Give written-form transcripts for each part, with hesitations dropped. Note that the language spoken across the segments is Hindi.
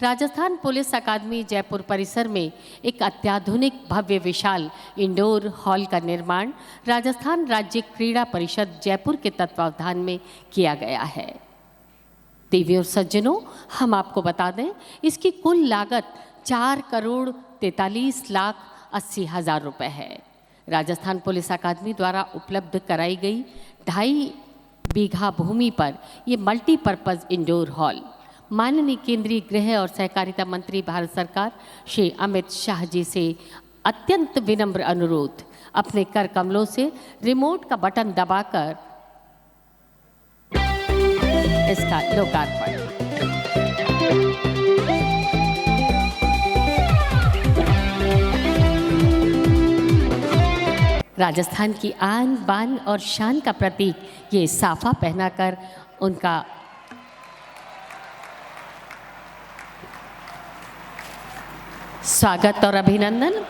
राजस्थान पुलिस अकादमी जयपुर परिसर में एक अत्याधुनिक भव्य विशाल इंडोर हॉल का निर्माण राजस्थान राज्य क्रीड़ा परिषद जयपुर के तत्वावधान में किया गया है। देवी और सज्जनों, हम आपको बता दें, इसकी कुल लागत 4,43,80,000 रुपए है। राजस्थान पुलिस अकादमी द्वारा उपलब्ध कराई गई 2.5 बीघा भूमि पर ये मल्टीपर्पज़ इंडोर हॉल माननीय केंद्रीय गृह और सहकारिता मंत्री भारत सरकार श्री अमित शाह जी से अत्यंत विनम्र अनुरोध, अपने कर कमलों से रिमोट का बटन दबाकर इसका लोकार्पण। राजस्थान की आन बान और शान का प्रतीक ये साफा पहनाकर उनका स्वागत और अभिनंदन।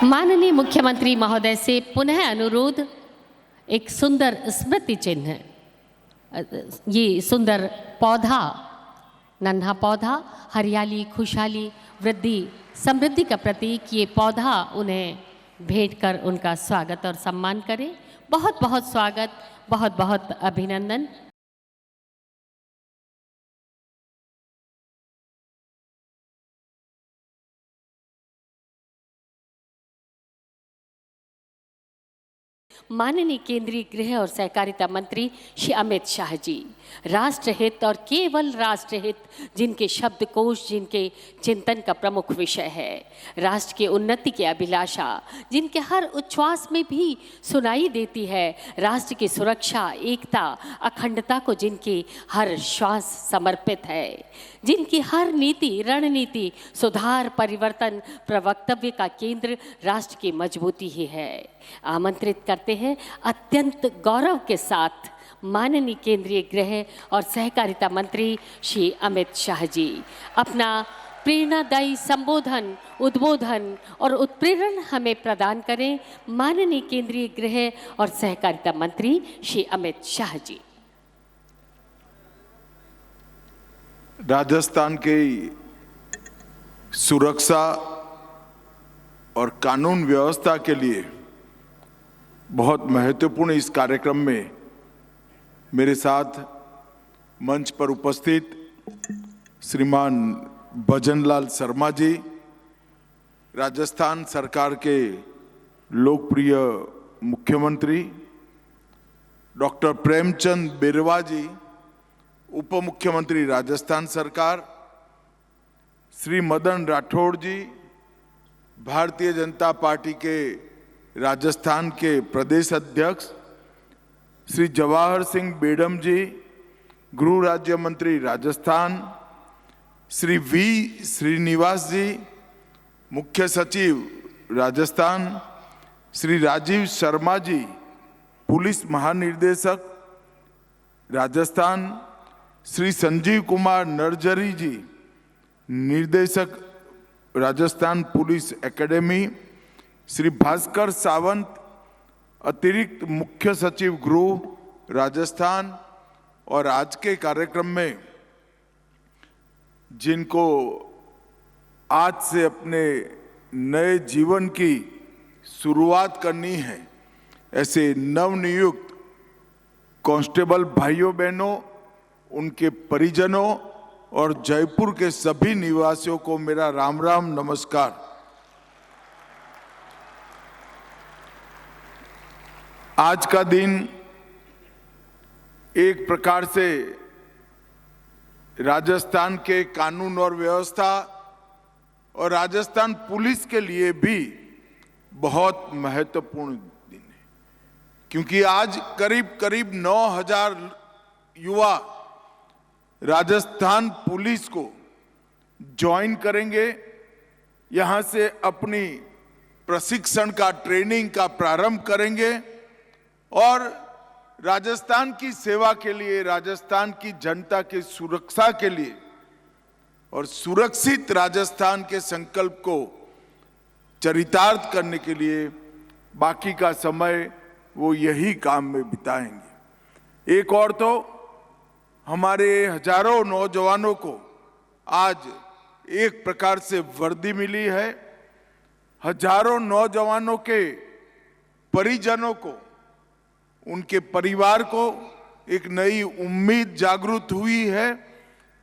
माननीय मुख्यमंत्री महोदय से पुनः अनुरोध, एक सुंदर स्मृति चिन्ह, ये सुंदर पौधा, नन्हा पौधा, हरियाली, खुशहाली, वृद्धि, समृद्धि का प्रतीक ये पौधा उन्हें भेंट कर उनका स्वागत और सम्मान करें। बहुत बहुत स्वागत, बहुत बहुत अभिनंदन। माननीय केंद्रीय गृह और सहकारिता मंत्री श्री अमित शाह जी, राष्ट्रहित और केवल राष्ट्रहित जिनके शब्दकोश, जिनके चिंतन का प्रमुख विषय है, राष्ट्र की उन्नति की अभिलाषा जिनके हर उच्छ्वास में भी सुनाई देती है, राष्ट्र की सुरक्षा, एकता, अखंडता को जिनकी हर श्वास समर्पित है, जिनकी हर नीति, रणनीति, सुधार, परिवर्तन, प्रवक्तव्य का केंद्र राष्ट्र की मजबूती ही है। आमंत्रित करते हैं अत्यंत गौरव के साथ माननीय केंद्रीय गृह और सहकारिता मंत्री श्री अमित शाह जी अपना प्रेरणादायी संबोधन, उद्बोधन और उत्प्रेरण हमें प्रदान करें। माननीय केंद्रीय गृह और सहकारिता मंत्री श्री अमित शाह जी। राजस्थान की सुरक्षा और कानून व्यवस्था के लिए बहुत महत्वपूर्ण इस कार्यक्रम में मेरे साथ मंच पर उपस्थित श्रीमान भजनलाल शर्मा जी, राजस्थान सरकार के लोकप्रिय मुख्यमंत्री, डॉक्टर प्रेमचंद बिरवा जी, उप मुख्यमंत्री राजस्थान सरकार, श्री मदन राठौड़ जी, भारतीय जनता पार्टी के राजस्थान के प्रदेश अध्यक्ष, श्री जवाहर सिंह बेडम जी, गृह राज्य मंत्री राजस्थान, श्री वी श्रीनिवास जी, मुख्य सचिव राजस्थान, श्री राजीव शर्मा जी, पुलिस महानिर्देशक राजस्थान, श्री संजीव कुमार नरजरी जी, निर्देशक राजस्थान पुलिस एकेडमी, श्री भास्कर सावंत, अतिरिक्त मुख्य सचिव गृह राजस्थान, और आज के कार्यक्रम में जिनको आज से अपने नए जीवन की शुरुआत करनी है, ऐसे नवनियुक्त कांस्टेबल भाइयों बहनों, उनके परिजनों और जयपुर के सभी निवासियों को मेरा राम राम नमस्कार। आज का दिन एक प्रकार से राजस्थान के कानून और व्यवस्था और राजस्थान पुलिस के लिए भी बहुत महत्वपूर्ण दिन है, क्योंकि आज करीब करीब 9,000 युवा राजस्थान पुलिस को ज्वाइन करेंगे, यहां से अपनी प्रशिक्षण का, ट्रेनिंग का प्रारंभ करेंगे और राजस्थान की सेवा के लिए, राजस्थान की जनता की सुरक्षा के लिए और सुरक्षित राजस्थान के संकल्प को चरितार्थ करने के लिए बाकी का समय वो यही काम में बिताएंगे। एक और तो हमारे हजारों नौजवानों को आज एक प्रकार से वर्दी मिली है। हजारों नौजवानों के परिजनों को, उनके परिवार को एक नई उम्मीद जागृत हुई है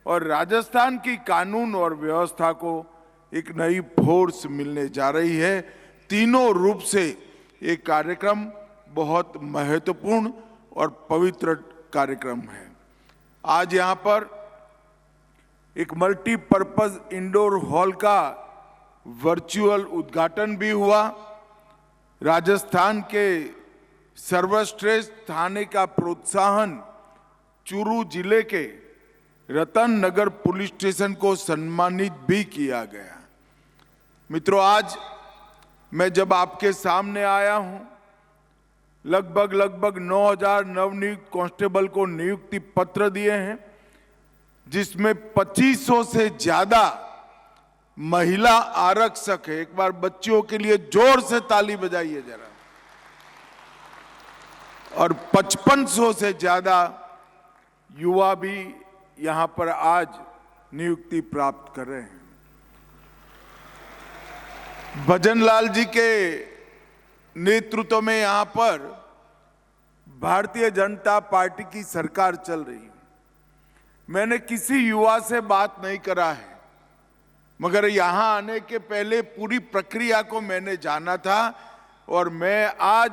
और राजस्थान की कानून और व्यवस्था को एक नई फोर्स मिलने जा रही है। तीनों रूप से ये कार्यक्रम बहुत महत्वपूर्ण और पवित्र कार्यक्रम है। आज यहाँ पर एक मल्टीपर्पज इंडोर हॉल का वर्चुअल उद्घाटन भी हुआ। राजस्थान के सर्वश्रेष्ठ थाने का प्रोत्साहन चूरू जिले के रतन नगर पुलिस स्टेशन को सम्मानित भी किया गया। मित्रों, आज मैं जब आपके सामने आया हूं, लगभग 9000 नवनियुक्त कांस्टेबल को नियुक्ति पत्र दिए हैं, जिसमें 2500 से ज्यादा महिला आरक्षक है। एक बार बच्चियों के लिए जोर से ताली बजाइए जरा। और 5500 से ज्यादा युवा भी यहां पर आज नियुक्ति प्राप्त कर रहे हैं। भजनलाल जी के नेतृत्व में यहां पर भारतीय जनता पार्टी की सरकार चल रही है। मैंने किसी युवा से बात नहीं करा है, मगर यहां आने के पहले पूरी प्रक्रिया को मैंने जाना था और मैं आज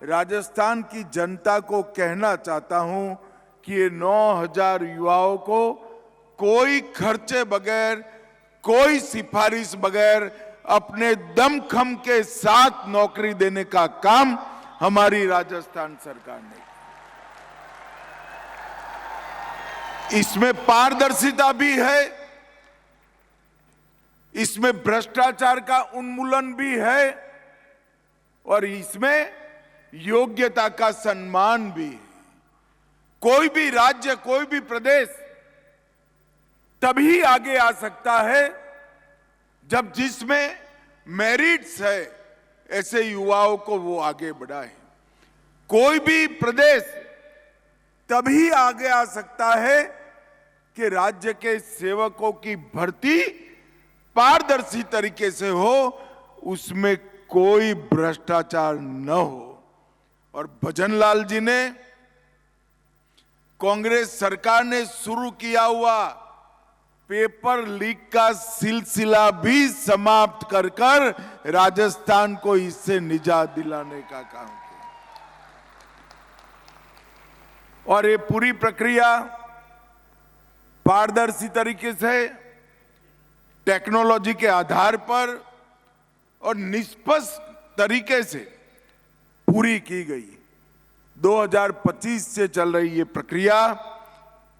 राजस्थान की जनता को कहना चाहता हूं कि ये 9000 युवाओं को कोई खर्चे बगैर, कोई सिफारिश बगैर अपने दमखम के साथ नौकरी देने का काम हमारी राजस्थान सरकार ने किया। इसमें पारदर्शिता भी है, इसमें भ्रष्टाचार का उन्मूलन भी है और इसमें योग्यता का सम्मान भी है। कोई भी राज्य, कोई भी प्रदेश तभी आगे आ सकता है जब जिसमें मेरिट्स है, ऐसे युवाओं को वो आगे बढ़ाए। कोई भी प्रदेश तभी आगे आ सकता है कि राज्य के सेवकों की भर्ती पारदर्शी तरीके से हो, उसमें कोई भ्रष्टाचार न हो। और भजनलाल जी ने, कांग्रेस सरकार ने शुरू किया हुआ पेपर लीक का सिलसिला भी समाप्त कर राजस्थान को इससे निजात दिलाने का काम किया। और ये पूरी प्रक्रिया पारदर्शी तरीके से, टेक्नोलॉजी के आधार पर और निष्पक्ष तरीके से पूरी की गई। 2025 से चल रही ये प्रक्रिया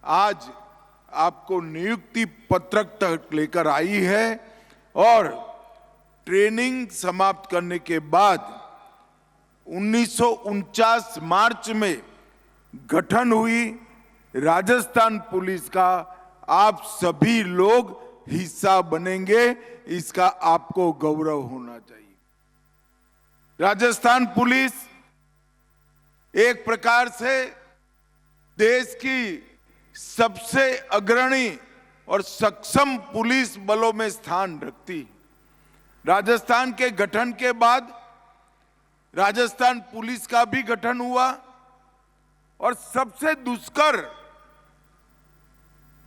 आज आपको नियुक्ति पत्रक तक लेकर आई है और ट्रेनिंग समाप्त करने के बाद 1949 मार्च में गठन हुई राजस्थान पुलिस का आप सभी लोग हिस्सा बनेंगे, इसका आपको गौरव होना चाहिए। राजस्थान पुलिस एक प्रकार से देश की सबसे अग्रणी और सक्षम पुलिस बलों में स्थान रखती। राजस्थान के गठन के बाद राजस्थान पुलिस का भी गठन हुआ और सबसे दुष्कर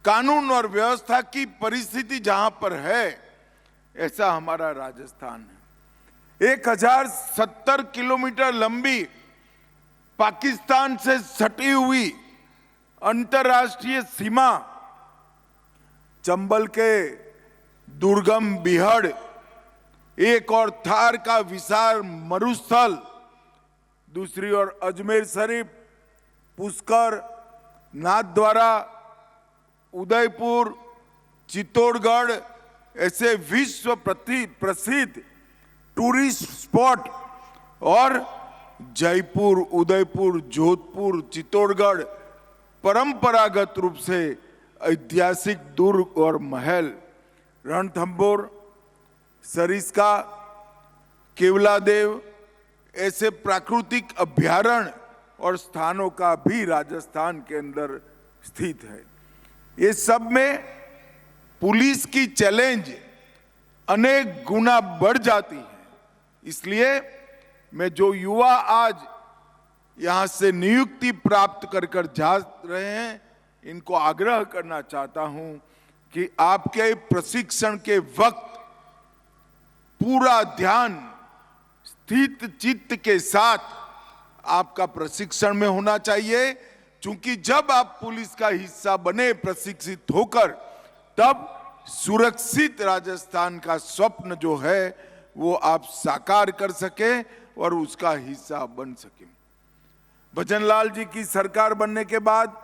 कानून और व्यवस्था की परिस्थिति जहां पर है, ऐसा हमारा राजस्थान है। 1070 किलोमीटर लंबी पाकिस्तान से सटी हुई अंतर्राष्ट्रीय सीमा, चंबल के दुर्गम बिहड़, एक और थार का विशाल मरुस्थल, दूसरी ओर अजमेर शरीफ, पुष्कर, नाथद्वारा, उदयपुर, चित्तौड़गढ़ ऐसे विश्व प्रसिद्ध टूरिस्ट स्पॉट और जयपुर, उदयपुर, जोधपुर, चित्तौड़गढ़ परंपरागत रूप से ऐतिहासिक दुर्ग और महल रणथंभौर, सरिस्का, केवलादेव ऐसे प्राकृतिक अभ्यारण्य और स्थानों का भी राजस्थान के अंदर स्थित है। ये सब में पुलिस की चैलेंज अनेक गुना बढ़ जाती है। इसलिए मैं जो युवा आज यहां से नियुक्ति प्राप्त कर जा रहे हैं, इनको आग्रह करना चाहता हूं कि आपके प्रशिक्षण के वक्त पूरा ध्यान स्थित चित्त के साथ आपका प्रशिक्षण में होना चाहिए, क्योंकि जब आप पुलिस का हिस्सा बने प्रशिक्षित होकर, तब सुरक्षित राजस्थान का स्वप्न जो है वो आप साकार कर सके और उसका हिस्सा बन सके। भजनलाल जी की सरकार बनने के बाद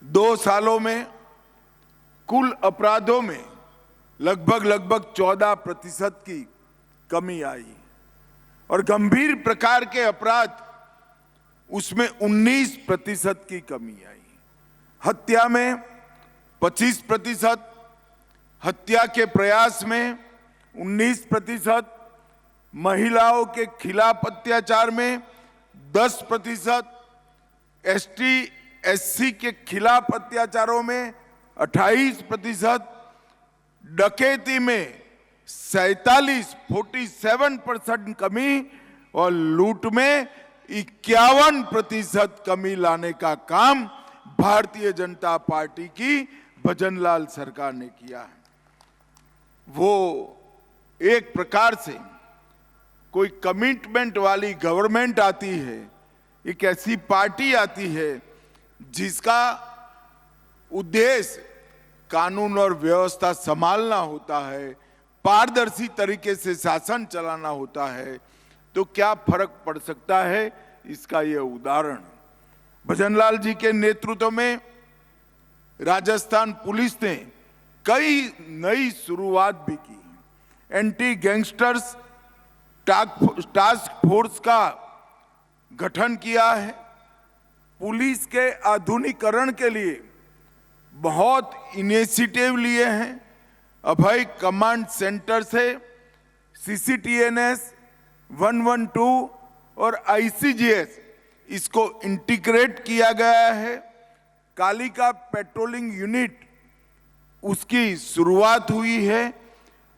2 सालों में कुल अपराधों में लगभग 14% की कमी आई और गंभीर प्रकार के अपराध उसमें 19% की कमी आई। हत्या में 25%, हत्या के प्रयास में 19%, महिलाओं के खिलाफ अत्याचार में 10%, एसटी एससी के खिलाफ अत्याचारों में 28%, डकैती में 47% कमी और लूट में 51% कमी लाने का काम भारतीय जनता पार्टी की भजनलाल सरकार ने किया है। वो एक प्रकार से कोई कमिटमेंट वाली गवर्नमेंट आती है, एक ऐसी पार्टी आती है जिसका उद्देश्य कानून और व्यवस्था संभालना होता है, पारदर्शी तरीके से शासन चलाना होता है, तो क्या फर्क पड़ सकता है, इसका यह उदाहरण। भजनलाल जी के नेतृत्व में राजस्थान पुलिस ने कई नई शुरुआत भी की। एंटी गैंगस्टर्स टास्क फोर्स का गठन किया है। पुलिस के आधुनिकीकरण के लिए बहुत इनिशिएटिव लिए हैं। अभय कमांड सेंटर से CCTNS 112 और ICGS इसको इंटीग्रेट किया गया है। कालिका पेट्रोलिंग यूनिट उसकी शुरुआत हुई है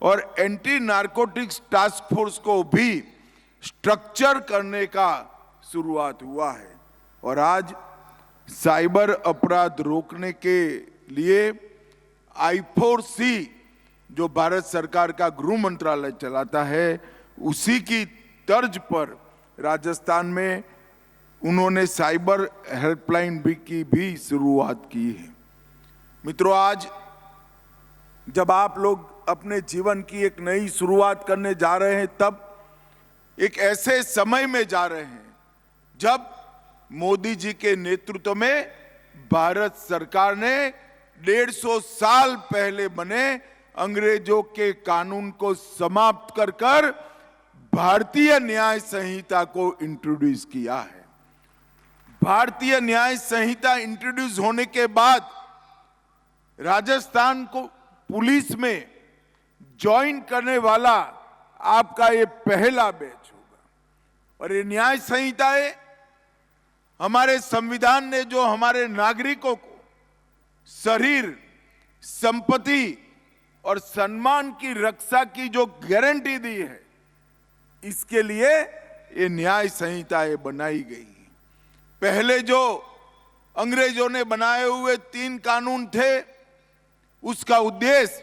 और एंटी नारकोटिक्स टास्क फोर्स को भी स्ट्रक्चर करने का शुरुआत हुआ है। और आज साइबर अपराध रोकने के लिए I4C जो भारत सरकार का गृह मंत्रालय चलाता है, उसी की तर्ज पर राजस्थान में उन्होंने साइबर हेल्पलाइन की भी शुरुआत की है। मित्रों, आज जब आप लोग अपने जीवन की एक नई शुरुआत करने जा रहे हैं, तब एक ऐसे समय में जा रहे हैं जब मोदी जी के नेतृत्व में भारत सरकार ने 150 साल पहले बने अंग्रेजों के कानून को समाप्त कर भारतीय न्याय संहिता को इंट्रोड्यूस किया है। भारतीय न्याय संहिता इंट्रोड्यूस होने के बाद राजस्थान को पुलिस में ज्वाइन करने वाला आपका ये पहला बैच होगा। और ये न्याय संहिताएं हमारे संविधान ने जो हमारे नागरिकों को शरीर, संपत्ति और सम्मान की रक्षा की जो गारंटी दी है, इसके लिए ये न्याय संहिताएं बनाई गई हैं। पहले जो अंग्रेजों ने बनाए हुए 3 कानून थे, उसका उद्देश्य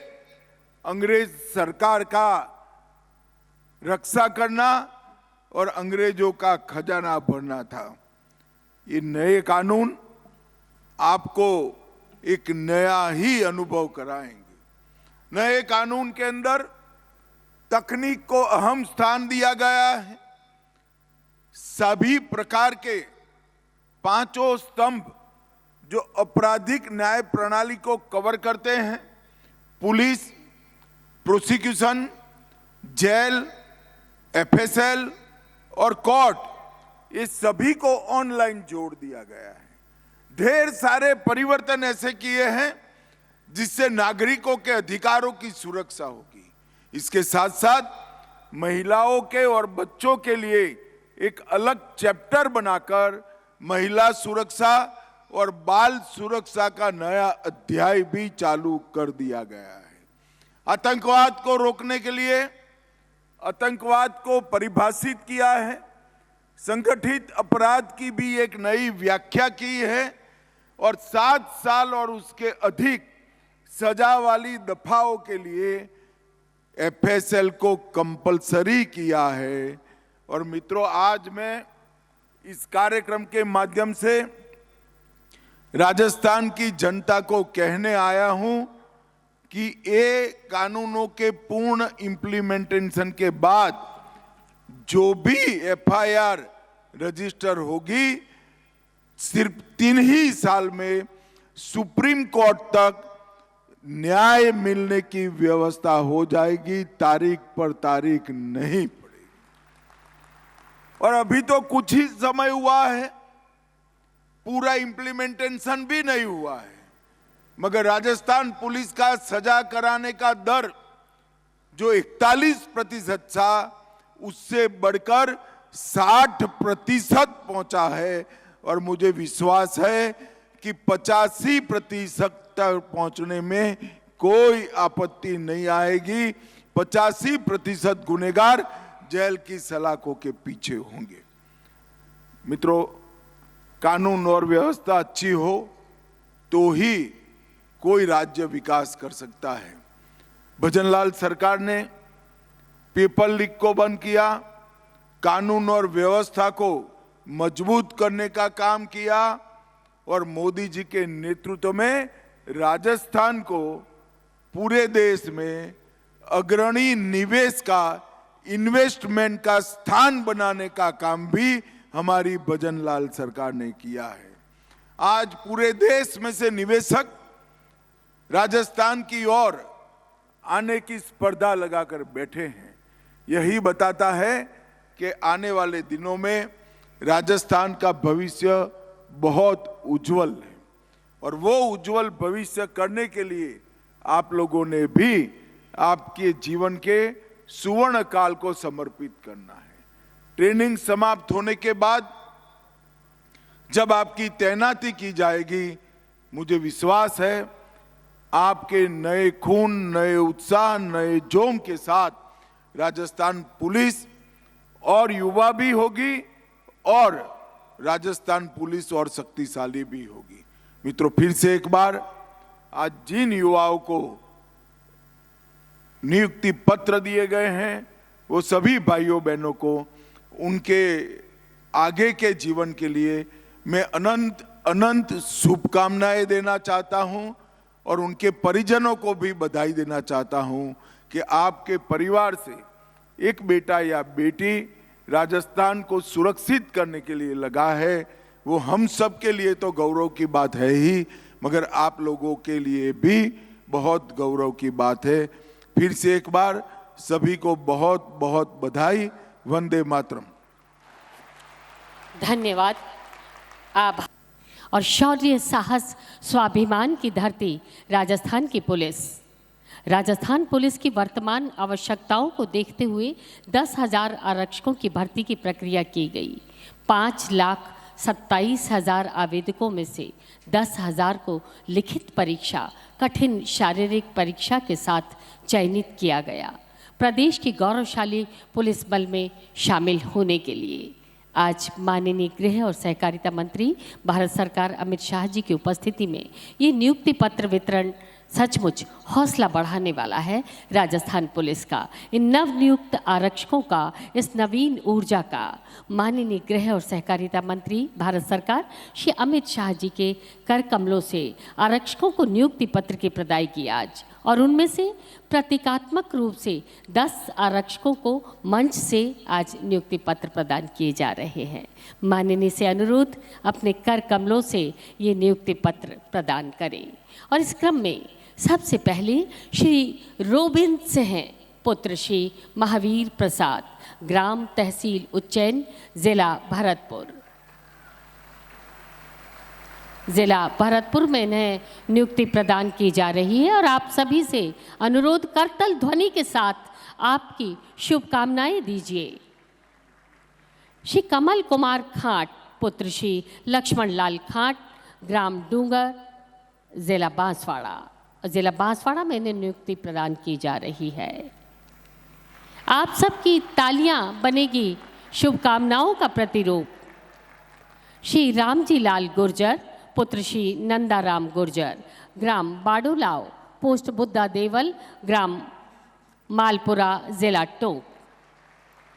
अंग्रेज सरकार का रक्षा करना और अंग्रेजों का खजाना भरना था। ये नए कानून आपको एक नया ही अनुभव कराएंगे। नए कानून के अंदर तकनीक को अहम स्थान दिया गया है। सभी प्रकार के 5 स्तंभ जो आपराधिक न्याय प्रणाली को कवर करते हैं, पुलिस, प्रोसिक्यूशन, जेल, FSL और कोर्ट, ये सभी को ऑनलाइन जोड़ दिया गया है। ढेर सारे परिवर्तन ऐसे किए हैं जिससे नागरिकों के अधिकारों की सुरक्षा होगी। इसके साथ साथ महिलाओं के और बच्चों के लिए एक अलग चैप्टर बनाकर महिला सुरक्षा और बाल सुरक्षा का नया अध्याय भी चालू कर दिया गया है। आतंकवाद को रोकने के लिए आतंकवाद को परिभाषित किया है, संगठित अपराध की भी एक नई व्याख्या की है और 7 साल और उसके अधिक सजा वाली दफाओं के लिए एफएसएल को कंपलसरी किया है। और मित्रों, आज मैं इस कार्यक्रम के माध्यम से राजस्थान की जनता को कहने आया हूं कि ये कानूनों के पूर्ण इंप्लीमेंटेशन के बाद जो भी एफआईआर रजिस्टर होगी, सिर्फ 3 ही साल में सुप्रीम कोर्ट तक न्याय मिलने की व्यवस्था हो जाएगी, तारीख पर तारीख नहीं पड़ेगी। और अभी तो कुछ ही समय हुआ है, पूरा इंप्लीमेंटेशन भी नहीं हुआ है, मगर राजस्थान पुलिस का सजा कराने का दर जो 41% था, उससे बढ़कर 60% पहुंचा है। और मुझे विश्वास है कि 85% तक पहुंचने में कोई आपत्ति नहीं आएगी। 85% गुनहगार जेल की सलाखों के पीछे होंगे। मित्रों, कानून और व्यवस्था अच्छी हो तो ही कोई राज्य विकास कर सकता है। भजनलाल सरकार ने पेपर लीक को बंद किया, कानून और व्यवस्था को मजबूत करने का काम किया और मोदी जी के नेतृत्व में राजस्थान को पूरे देश में अग्रणी निवेश का, इन्वेस्टमेंट का स्थान बनाने का काम भी हमारी भजनलाल सरकार ने किया है। आज पूरे देश में से निवेशक राजस्थान की ओर आने की स्पर्धा लगाकर बैठे हैं। यही बताता है कि आने वाले दिनों में राजस्थान का भविष्य बहुत उज्जवल है और वो उज्जवल भविष्य करने के लिए आप लोगों ने भी आपके जीवन के सुवर्ण काल को समर्पित करना है। ट्रेनिंग समाप्त होने के बाद जब आपकी तैनाती की जाएगी, मुझे विश्वास है आपके नए खून, नए उत्साह, नए जोम के साथ राजस्थान पुलिस और युवा भी होगी और राजस्थान पुलिस और शक्तिशाली भी होगी। मित्रों, फिर से एक बार आज जिन युवाओं को नियुक्ति पत्र दिए गए हैं, वो सभी भाइयों बहनों को उनके आगे के जीवन के लिए मैं अनंत अनंत शुभकामनाएं देना चाहता हूं और उनके परिजनों को भी बधाई देना चाहता हूं कि आपके परिवार से एक बेटा या बेटी राजस्थान को सुरक्षित करने के लिए लगा है। वो हम सब के लिए तो गौरव की बात है ही, मगर आप लोगों के लिए भी बहुत गौरव की बात है। फिर से एक बार सभी को बहुत बहुत बधाई। वंदे मातरम। धन्यवाद। आभार। और शौर्य, साहस, स्वाभिमान की धरती राजस्थान की पुलिस। राजस्थान पुलिस की वर्तमान आवश्यकताओं को देखते हुए 10,000 आरक्षकों की भर्ती की प्रक्रिया की गई। 5,27,000 आवेदकों में से 10,000 को लिखित परीक्षा, कठिन शारीरिक परीक्षा के साथ चयनित किया गया, प्रदेश की गौरवशाली पुलिस बल में शामिल होने के लिए। आज माननीय गृह और सहकारिता मंत्री भारत सरकार अमित शाह जी की उपस्थिति में ये नियुक्ति पत्र वितरण सचमुच हौसला बढ़ाने वाला है राजस्थान पुलिस का। इन नवनियुक्त आरक्षकों का, इस नवीन ऊर्जा का माननीय गृह और सहकारिता मंत्री भारत सरकार श्री अमित शाह जी के कर कमलों से आरक्षकों को नियुक्ति पत्र की प्रदाई की आज, और उनमें से प्रतीकात्मक रूप से 10 आरक्षकों को मंच से आज नियुक्ति पत्र प्रदान किए जा रहे हैं। माननीय से अनुरोध अपने कर कमलों से ये नियुक्ति पत्र प्रदान करें। और इस क्रम में सबसे पहले श्री रोबिन सिंह पुत्र श्री महावीर प्रसाद, ग्राम तहसील उज्जैन, जिला भरतपुर। जिला भरतपुर में इन्हें नियुक्ति प्रदान की जा रही है और आप सभी से अनुरोध करतल ध्वनि के साथ आपकी शुभकामनाएं दीजिए। श्री कमल कुमार खाट पुत्र श्री लक्ष्मण लाल खाट, ग्राम डूंगर, जिला बांसवाड़ा में इन्हें नियुक्ति प्रदान की जा रही है। आप सबकी तालियां बनेगी शुभकामनाओं का प्रतिरूप। श्री रामजी लाल गुर्जर पुत्र श्री नंदाराम गुर्जर, ग्राम बाडोलाव, पोस्ट बुद्धा देवल, ग्राम मालपुरा, जिला टोंक,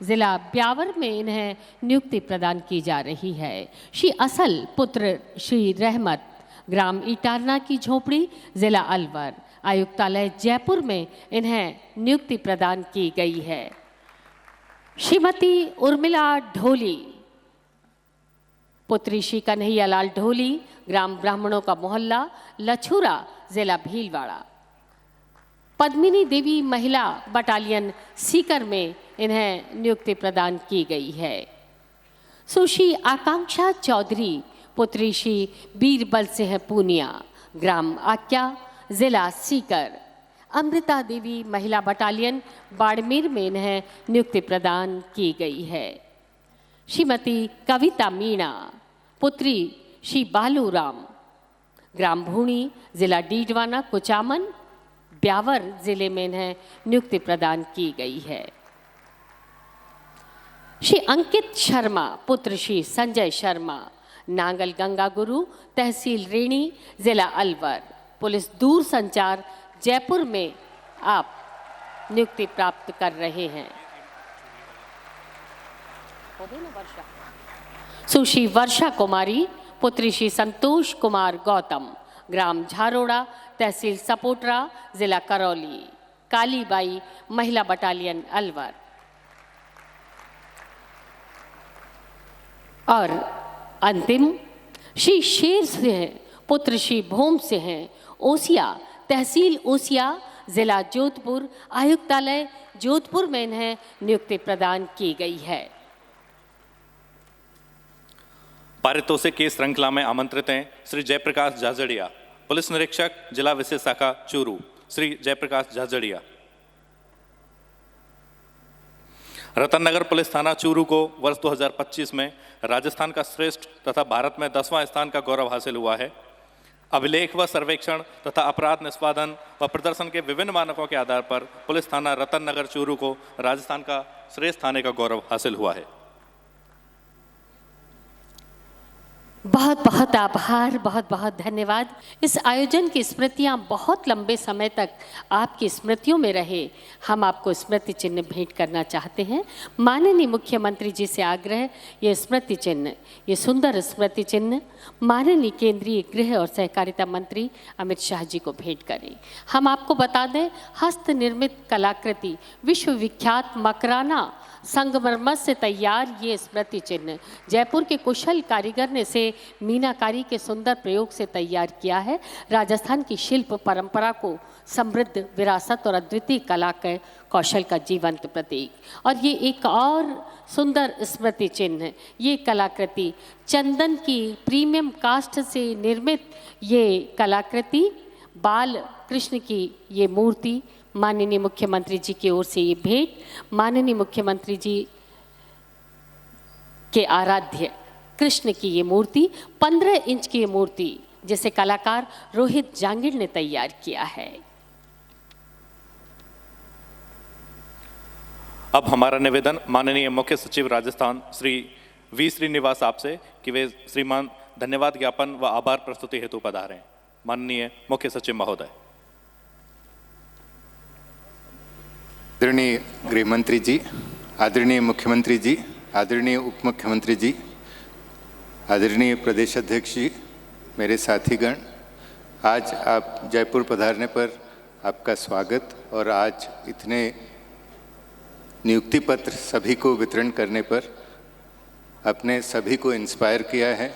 जिला ब्यावर में इन्हें नियुक्ति प्रदान की जा रही है। श्री असल पुत्र श्री रहमत, ग्राम इटारना की झोपड़ी, जिला अलवर, आयुक्तालय जयपुर में इन्हें नियुक्ति प्रदान की गई है। श्रीमती उर्मिला ढोली पुत्री श्री कन्हैया लाल ढोली, ग्राम ब्राह्मणों का मोहल्ला, लछूरा, जिला भीलवाड़ा, पद्मिनी देवी महिला बटालियन सीकर में इन्हें नियुक्ति प्रदान की गई है। सुश्री आकांक्षा चौधरी पुत्री श्री बीरबल सिंह पूनिया, ग्राम आक्या, जिला सीकर, अमृता देवी महिला बटालियन बाड़मेर में इन्हें नियुक्ति प्रदान की गई है। श्रीमती कविता मीणा पुत्री श्री बालूराम, ग्राम भूणी, जिला डीडवाना, कुचामन, ब्यावर जिले में इन्हें नियुक्ति प्रदान की गई है। श्री अंकित शर्मा पुत्र श्री संजय शर्मा, नांगल गंगा गुरु, तहसील रेणी, जिला अलवर, पुलिस दूर संचार जयपुर में आप नियुक्ति प्राप्त कर रहे हैं। सुश्री वर्षा कुमारी पुत्री श्री संतोष कुमार गौतम, ग्राम झारोड़ा, तहसील सपोटरा, जिला करौली, कालीबाई महिला बटालियन अलवर। और अंतिम श्री शेर सिंह पुत्र श्री भोम सिंह, ओसिया, तहसील ओसिया, जिला जोधपुर, आयुक्तालय जोधपुर में इन्हें नियुक्ति प्रदान की गई है। पारितोषिक की श्रृंखला में आमंत्रित हैं श्री जयप्रकाश झाझड़िया, पुलिस निरीक्षक, जिला विशेष शाखा चूरू, श्री जयप्रकाश झाझड़िया। रतननगर पुलिस थाना चूरू को वर्ष 2025 में राजस्थान का श्रेष्ठ तथा भारत में 10वां स्थान का गौरव हासिल हुआ है। अभिलेख व सर्वेक्षण तथा अपराध निष्पादन व प्रदर्शन के विभिन्न मानकों के आधार पर पुलिस थाना रतननगर चूरू को राजस्थान का श्रेष्ठ थाने का गौरव हासिल हुआ है। बहुत बहुत आभार, बहुत बहुत धन्यवाद। इस आयोजन की स्मृतियां बहुत लंबे समय तक आपकी स्मृतियों में रहे, हम आपको स्मृति चिन्ह भेंट करना चाहते हैं। माननीय मुख्यमंत्री जी से आग्रह, ये स्मृति चिन्ह, ये सुंदर स्मृति चिन्ह माननीय केंद्रीय गृह और सहकारिता मंत्री अमित शाह जी को भेंट करें। हम आपको बता दें, हस्त निर्मित कलाकृति विश्वविख्यात मकराना संगमरमर से तैयार ये स्मृति चिन्ह जयपुर के कुशल कारीगर ने से मीनाकारी के सुंदर प्रयोग से तैयार किया है। राजस्थान की शिल्प परंपरा को समृद्ध विरासत और अद्वितीय कला के कौशल का जीवंत प्रतीक। और ये एक और सुंदर स्मृति चिन्ह, ये कलाकृति चंदन की प्रीमियम कास्ट से निर्मित ये कलाकृति, बाल कृष्ण की ये मूर्ति माननीय मुख्यमंत्री जी की ओर से ये भेंट, माननीय मुख्यमंत्री जी के आराध्य कृष्ण की ये मूर्ति, 15 इंच की ये मूर्ति जिसे कलाकार रोहित जांगिड़ ने तैयार किया है। अब हमारा निवेदन माननीय मुख्य सचिव राजस्थान श्री वी श्रीनिवास साहब से कि वे श्रीमान धन्यवाद ज्ञापन व आभार प्रस्तुति हेतु पधारें। माननीय मुख्य सचिव महोदय। आदरणीय गृह मंत्री जी, आदरणीय मुख्यमंत्री जी, आदरणीय उप मुख्यमंत्री जी, आदरणीय प्रदेश अध्यक्ष जी, मेरे साथीगण, आज आप जयपुर पधारने पर आपका स्वागत और आज इतने नियुक्ति पत्र सभी को वितरण करने पर आपने सभी को इंस्पायर किया है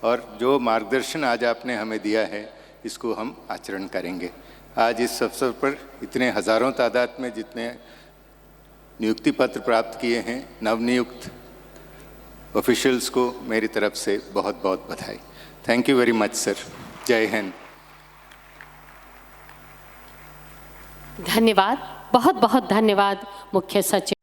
और जो मार्गदर्शन आज आपने हमें दिया है इसको हम आचरण करेंगे। आज इस अवसर पर इतने हज़ारों तादाद में जितने नियुक्ति पत्र प्राप्त किए हैं नवनियुक्त ऑफिशियल्स को मेरी तरफ से बहुत बहुत बधाई। Thank you very much sir. जय हिंद। धन्यवाद, बहुत बहुत धन्यवाद मुख्य सचिव।